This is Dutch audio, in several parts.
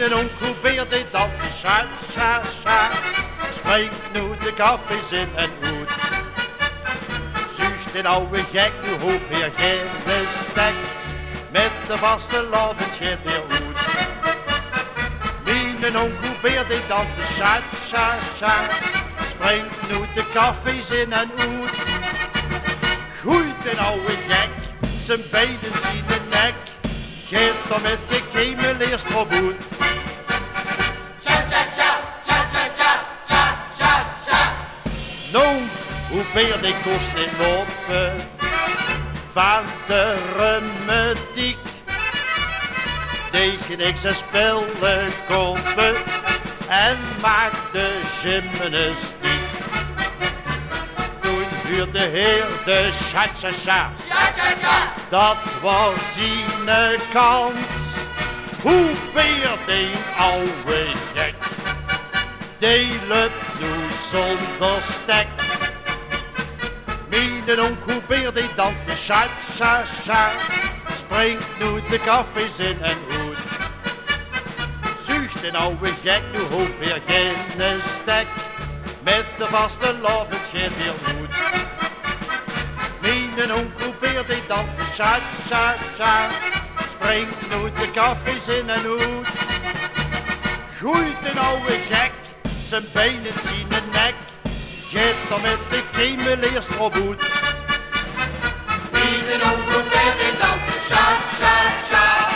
Mijn onkel Beer die dansen, sha, sha, sha. Springt nu de kaffies in en uit. Zucht een oude gek, nu hoeft weer geen stek. Met de vaste lovend gaat hij uit. Mijn onkel Beer die dansen, sha, sha, sha. Springt nu de kaffies in en uit. Groeit een oude gek, zijn benen zien de nek. Gaat er met de Keemeleers voorboet. Sha, sha, sha, sha, sha, sha, sha, sha, sha. Noonk, Hoebeer die kost niet lopen. Van de remediek. Tegen ik zijn spellen kopen. En maak de gymnastiek. Toen huurde de heer de cha-cha-cha. Cha-cha-cha. Dat was zijn kans. Hoebeer die oude gek. Delen nu zonder stek. Mijn onkel Hoebeer die danst de cha-cha-cha. Springt nu de kaffies in en uit. Zucht een oude gek, nu hoeft weer geen stek. Met de vaste lovend gaat heel goed. Mijn onkel Beer die danst de cha-cha-cha. Springt nu de kaffies in en uit. Groeit een oude gek, zijn benen zien de nek. Gaat er met de Keemeleers voorboet. Mijn onkel Beer die danst de cha-cha-cha.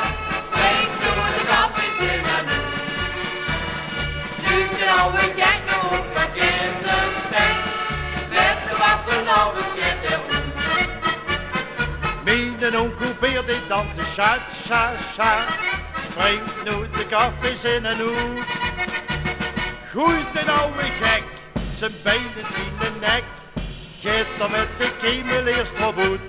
Springt nu de kaffies in en uit. Zucht een oude gek, nu hoeft weer geen stek. Met de vaste lovend gaat hij uit. Mijn onkel Beer die danst de cha-cha-cha. Springt nu de kaffies in en uit. Groeit een oude gek, zijn benen zien de nek. Gaat er met de Keemeleers voorboet.